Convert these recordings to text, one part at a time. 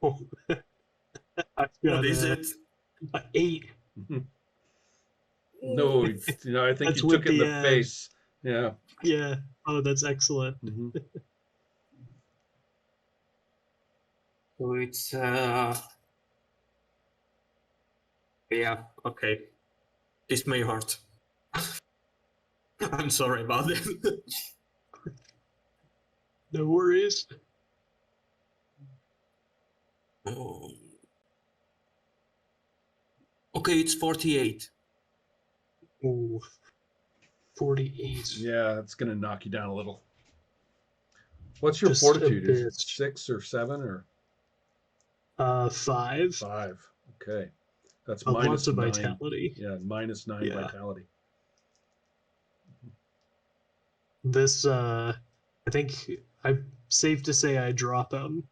Oh, I've What got is it? 8. No, I think That's you took with it in the the, face. Yeah. Yeah. Oh, that's excellent. Mhm. So it's yeah, okay. This may hurt. I'm sorry about it. No worries. Oh. Okay, it's 48. Ooh, 48. Yeah, it's gonna knock you down a little. What's your Just a fortitude? Is it bit. 6 or 7 or 5. 5? Okay, that's Lots of -9. vitality. Yeah, -9 Yeah. vitality. This, I think I'm safe to say I drop him.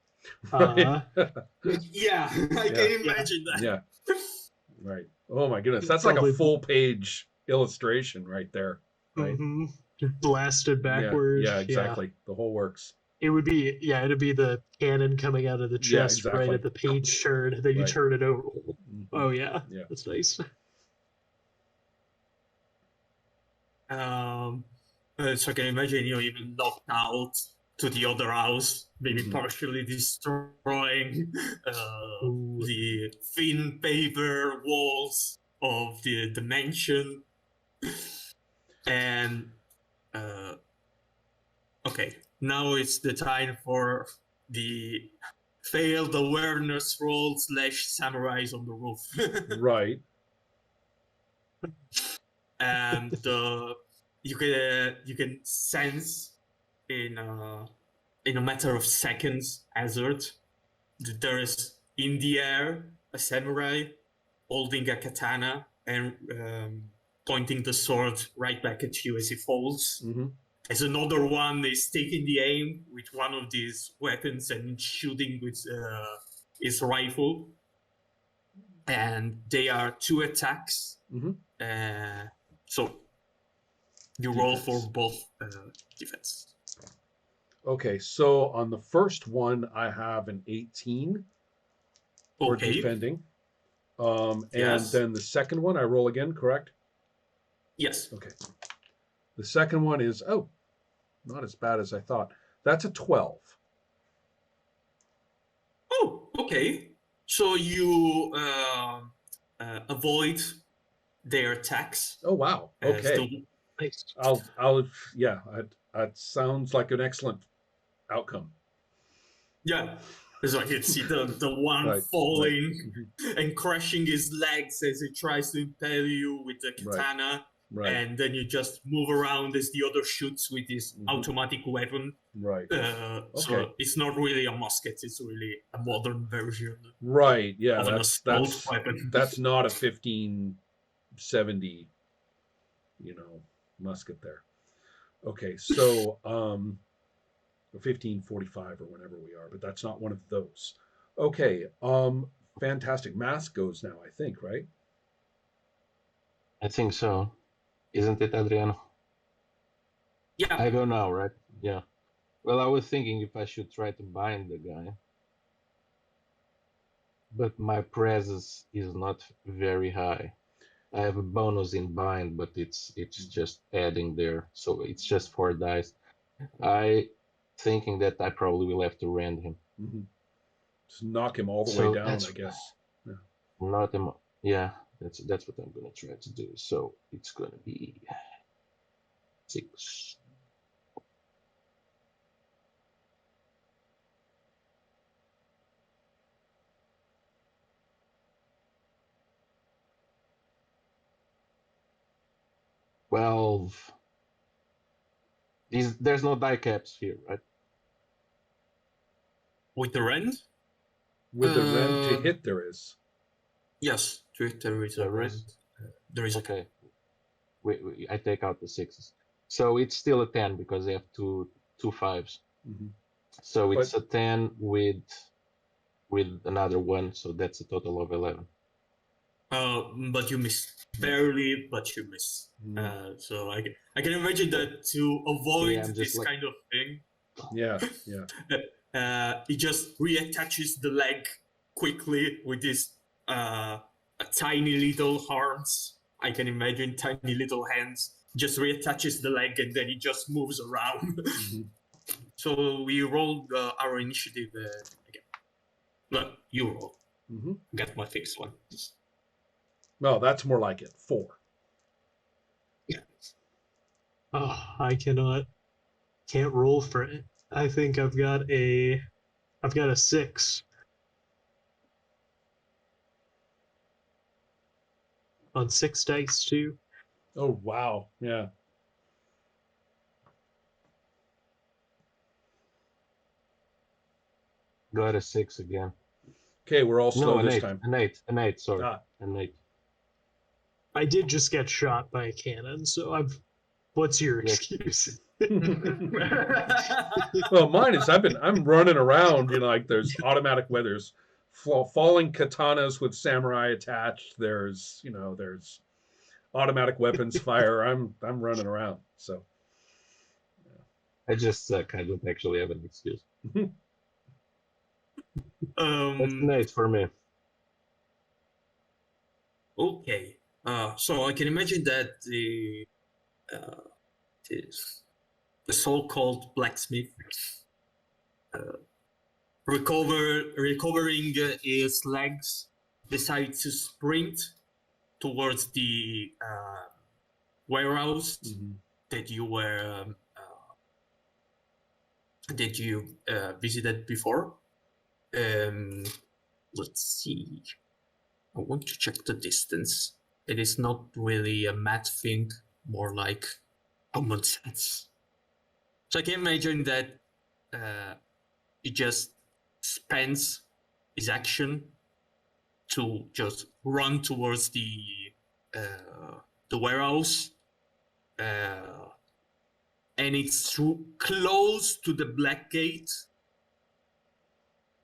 Right. Yeah, I can imagine that. Yeah. Right. Oh my goodness, that's like a Probably- full page illustration right there. Right. Mhm. Blasted backwards. Yeah, exactly. The whole works. It would be, it'd be the cannon coming out of the Yeah, chest right exactly. at the page turn. Then you Right. turn it over. Mhm. Oh yeah, Yeah. that's nice. So I can imagine you even knocked out to the other house, maybe Mhm. partially destroying Ooh. the thin paper walls of the mansion. And okay, now it's the time for the failed awareness roll / samurais on the roof. Right. And you can sense in a matter of seconds, Hazard, that there is in the air a samurai holding a katana and pointing the sword right back at you as he falls. Mm-hmm. As another one is taking the aim with one of these weapons and shooting with his rifle. And they are 2 attacks. Mm-hmm. So you roll for both defense. Okay, so on the first one, I have an 18 for defending. And Yes. then the second one, I roll again, correct? Yes. Okay. The second one is, not as bad as I thought. That's a 12. Oh, okay. So you avoid their attacks. Oh, wow. Okay. Nice. That sounds like an excellent outcome. Yeah. So I can see the one Right, falling right. and crushing his legs as he tries to impale you with the katana. Right. And then you just move around as the other shoots with his automatic weapon. Right. So it's not really a musket; it's really a modern version. Right. Yeah. Of an assault weapon. That's not a 1570, musket there. Okay. So 1545 or whenever we are, but that's not one of those. Okay. Fantastic. Mask goes now, I think, right? I think so. Isn't it, Adriano? Yeah. I go now, right? Yeah. Well, I was thinking if I should try to bind the guy. But my presence is not very high. I have a bonus in bind, but it's just adding there. So it's just 4 dice. I thinking that I probably will have to rend him. Mm-hmm. Just knock him all the way down, I guess. Yeah. Not him. Yeah, that's what I'm gonna try to do. So it's gonna be 6. There's no die caps here, right? With the rend? With the rend to hit, there is. Yes, to hit there is a rend. There is. Okay. I take out the 6s. So it's still a 10 because they have two 5s. Mm-hmm. So it's a 10 with another 1, so that's a total of 11. But you miss barely, but you miss. So I can imagine that to avoid this kind of thing. Yeah. he just reattaches the leg quickly with his tiny little arms. I can imagine tiny little hands. Just reattaches the leg and then he just moves around. So we rolled our initiative again. Well, you roll. Got my fixed one. Well, that's more like it. 4. Yeah. Oh, I can't roll for it. I think I've got a 6 on 6 dice too. Oh, wow. Yeah. Got a 6 again. Okay, we're all slow No, an this 8. time. An 8, sorry. Ah. An 8. I did just get shot by a cannon, so what's your Yeah. excuse? Well, mine is I'm running around, like there's automatic weathers, falling katanas with samurai attached. There's automatic weapons fire. I'm running around. So I just suck. I don't actually have an excuse. That's an 8 for me. Okay. So I can imagine that the so-called blacksmith recovering his legs, decides to sprint towards the warehouse that you were visited before. Let's see. I want to check the distance. It is not really a math thing, more like common sense. So I can imagine that he just spends his action to just run towards the warehouse, and it's close to the black gate.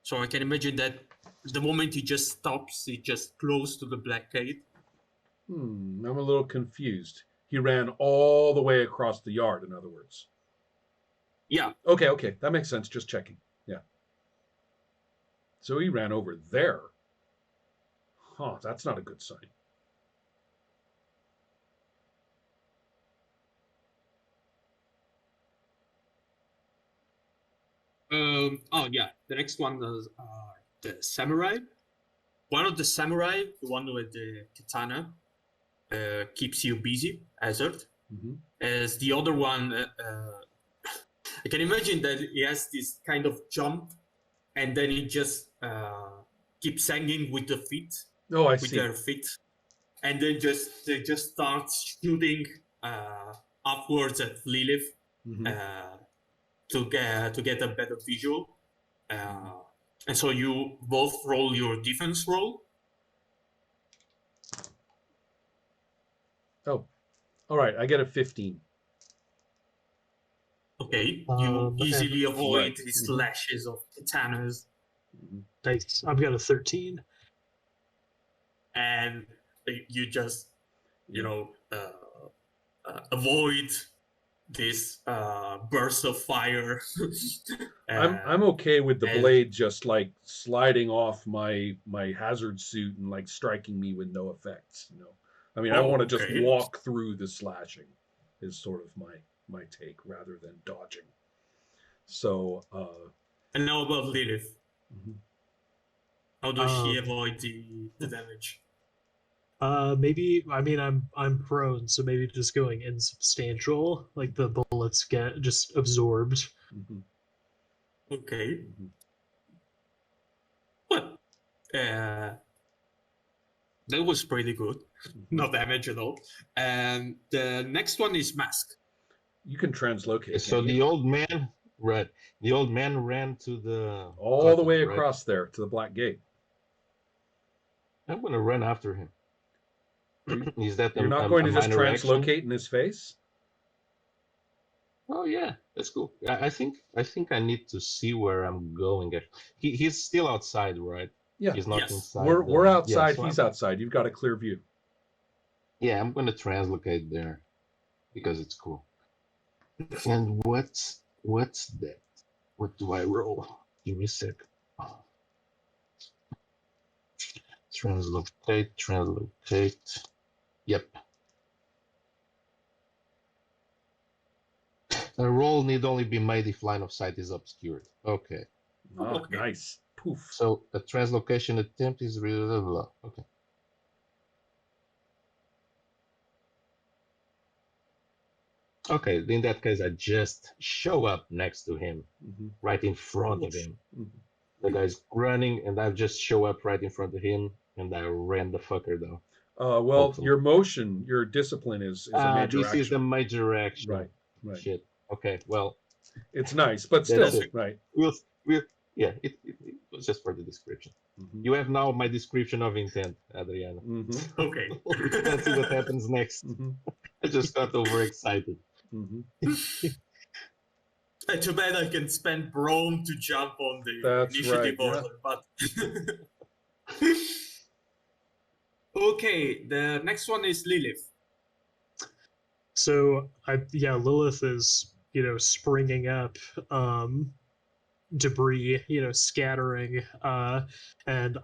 So I can imagine that the moment he just stops, he just close to the black gate. I'm a little confused. He ran all the way across the yard, in other words. Yeah. Okay, that makes sense. Just checking. Yeah. So he ran over there. Huh, that's not a good sign. Oh yeah, the next one is the samurai. One of the samurai, the one with the katana, keeps you busy, Hazard. As the other one, I can imagine that he has this kind of jump, and then he just keeps hanging with the feet. Oh, I with see. their feet, and then they just start shooting upwards at Lilith. To get a better visual, and so you both roll your defense roll. Oh, all right. I get a 15. Okay, you easily avoid the Mm-hmm. slashes of katanas, Nice. I've got a 13. and you just avoid this burst of fire. I'm okay with the blade just like sliding off my hazard suit and like striking me with no effects. I mean, I want to just walk through the slashing is sort of my take rather than dodging. So and now about Lilith. How does she avoid the damage? Maybe, I mean, I'm prone, so maybe just going insubstantial, like the bullets get just absorbed. Okay. Well, that was pretty good. No damage at all. And the next one is Mask. You can translocate. So the old man, right? The old man ran to the all the way across there to the black gate. I'm gonna run after him. Is that you're not going to just translocate in his face? Oh yeah, that's cool. I think I need to see where I'm going. He's still outside, right? Yeah. He's not inside. We're outside. Yeah, so he's outside. You've got a clear view. Yeah, I'm gonna translocate there because it's cool. And what's that? What do I roll? Give me a sec. Translocate. Yep. A roll need only be made if line of sight is obscured. Okay. Ah, Okay. nice. Poof. So a translocation attempt is blah, blah, blah. Okay. Okay, in that case, I just show up next to him, right in front of him. The guy's running, and I just show up right in front of him, and I ran the fucker down. Well, Hopefully. your motion, your discipline is a major this action. is the major action. Right. Shit. Okay, well. It's nice, but still, right. Yeah, it was just for the description. You have now my description of intent, Adriano. Okay. Let's see what happens next. I just got overexcited. Too bad I can spend Brawn to jump on the initiative order, but... Okay, the next one is Lilith. So, Lilith is, springing up, debris, scattering, and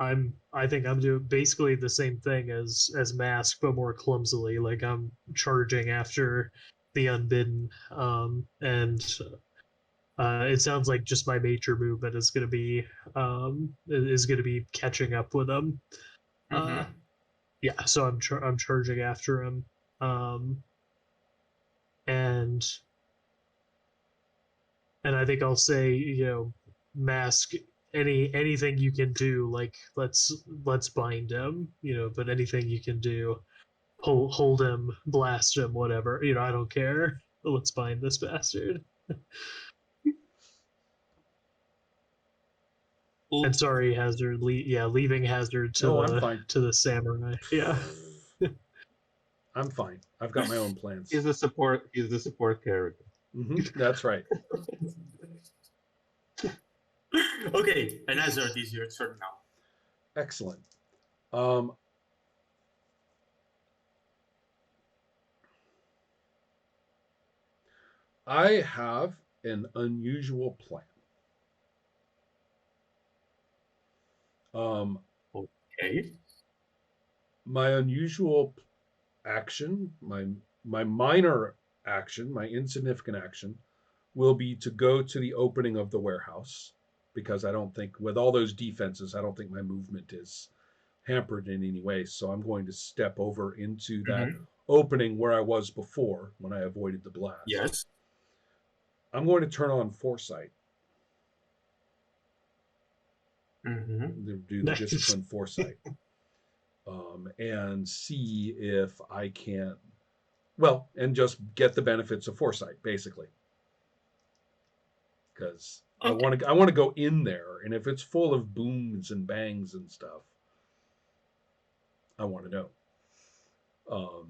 I think I'm doing basically the same thing as Mask, but more clumsily. Like, I'm charging after the Unbidden, and it sounds like just my major movement is going to be catching up with them. So I'm charging after him, and I think I'll say, Mask, anything you can do, like let's bind him, but anything you can do, hold him, blast him, whatever, I don't care. Let's bind this bastard. And sorry, Hazard. Leaving Hazard to the samurai. Yeah. I'm fine. I've got my own plans. He's the support character. That's right. Okay, and Hazard is your turn now. Excellent. I have an unusual plan. Okay. My unusual action, my minor action, my insignificant action, will be to go to the opening of the warehouse, because I don't think, with all those defenses, I don't think my movement is hampered in any way. So I'm going to step over into that opening where I was before when I avoided the blast. Yes. I'm going to turn on foresight. Do the discipline foresight, and see if I can, and just get the benefits of foresight, basically. Because I want to go in there, and if it's full of booms and bangs and stuff, I want to know.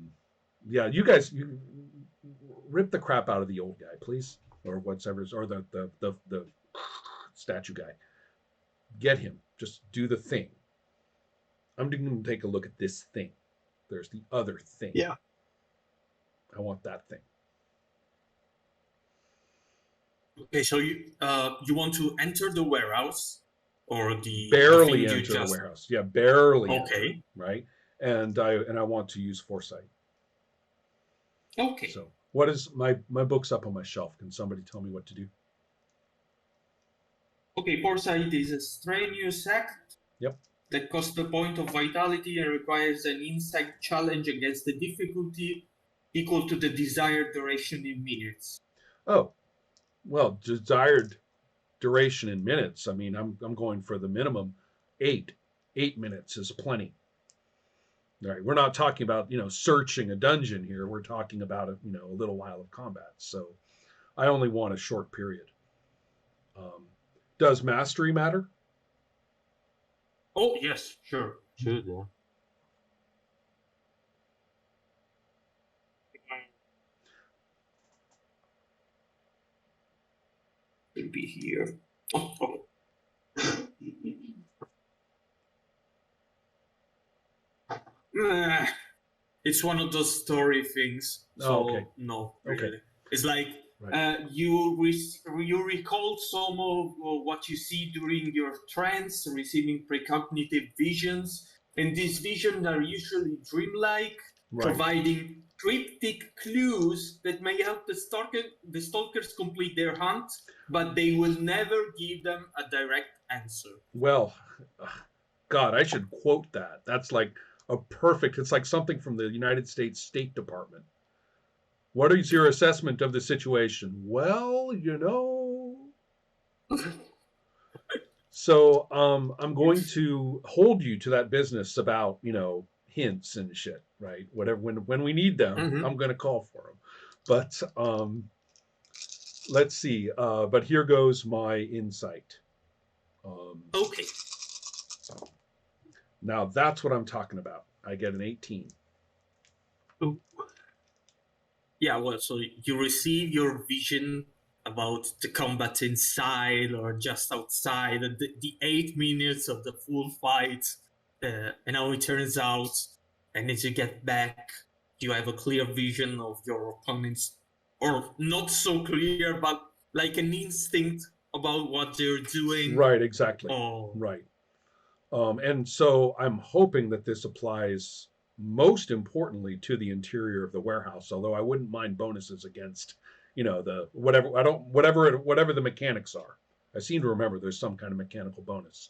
You guys, you rip the crap out of the old guy, please, or whatever, or the statue guy. Get him. Just do the thing. I'm going to take a look at this thing. There's the other thing. Yeah. I want that thing. Okay, so you want to enter the warehouse, or barely enter the warehouse? Yeah, barely. Okay. Enter, right, and I want to use foresight. Okay. So what is my book's up on my shelf? Can somebody tell me what to do? Okay, foresight is a strenuous act. Yep. That costs a point of vitality and requires an insight challenge against the difficulty equal to the desired duration in minutes. Oh, well, desired duration in minutes. I mean, I'm going for the minimum 8. 8 minutes is plenty. All right, we're not talking about searching a dungeon here. We're talking about a little while of combat. So, I only want a short period. Does mastery matter? Oh, yes, sure. Should, yeah. It'll be here. Oh. It's one of those story things. So, okay. No. Okay. Really. It's like You recall some of what you see during your trance, receiving precognitive visions, and these visions are usually dreamlike, providing cryptic clues that may help the stalkers complete their hunt, but they will never give them a direct answer. Well, God, I should quote that. That's like a perfect, it's like something from the United States State Department. What is your assessment of the situation? Well, So I'm going to hold you to that business about, hints and shit, right? Whatever, when we need them, I'm going to call for them. But let's see. But here goes my insight. Okay. Now that's what I'm talking about. I get an 18. Ooh. Yeah, well, so you receive your vision about the combat inside or just outside, the 8 minutes of the full fight, and how it turns out. And as you get back, you have a clear vision of your opponents, or not so clear, but like an instinct about what they're doing. Right, exactly. Oh. Right. And so I'm hoping that this applies most importantly to the interior of the warehouse, although I wouldn't mind bonuses against, the whatever the mechanics are. I seem to remember there's some kind of mechanical bonus.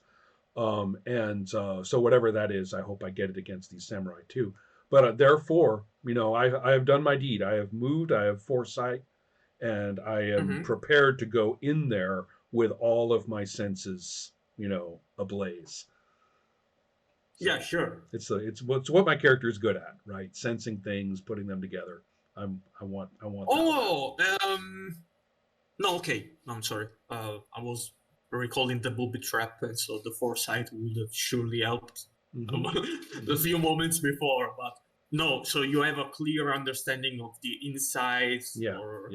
So whatever that is, I hope I get it against these samurai too. But therefore, I have done my deed. I have moved. I have foresight, and I am prepared to go in there with all of my senses, ablaze. So yeah, sure. It's what my character is good at, right? Sensing things, putting them together. I want. Oh, no, okay. No, I'm sorry. I was recalling the booby trap, and so the foresight would have surely helped a few moments before. But no, so you have a clear understanding of the insides. Yeah, or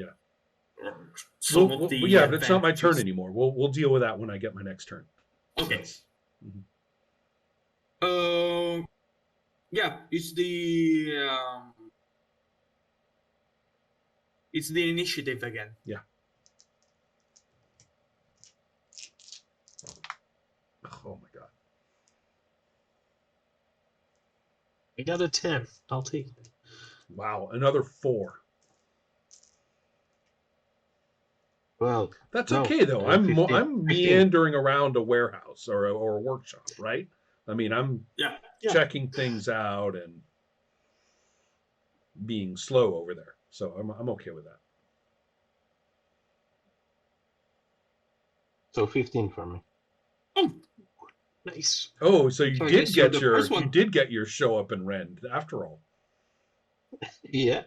some of the but it's not my turn anymore. We'll deal with that when I get my next turn. Okay. Yeah, it's the initiative again. Yeah. Oh my god. I got a 10. I'll take it. Wow, another 4. Well, that's okay though. I'm meandering around a warehouse or a workshop, right? I mean, I'm checking things out and being slow over there, so I'm okay with that. So 15 for me. Oh, nice. Oh, so you did get your show up and rend after all. Yeah.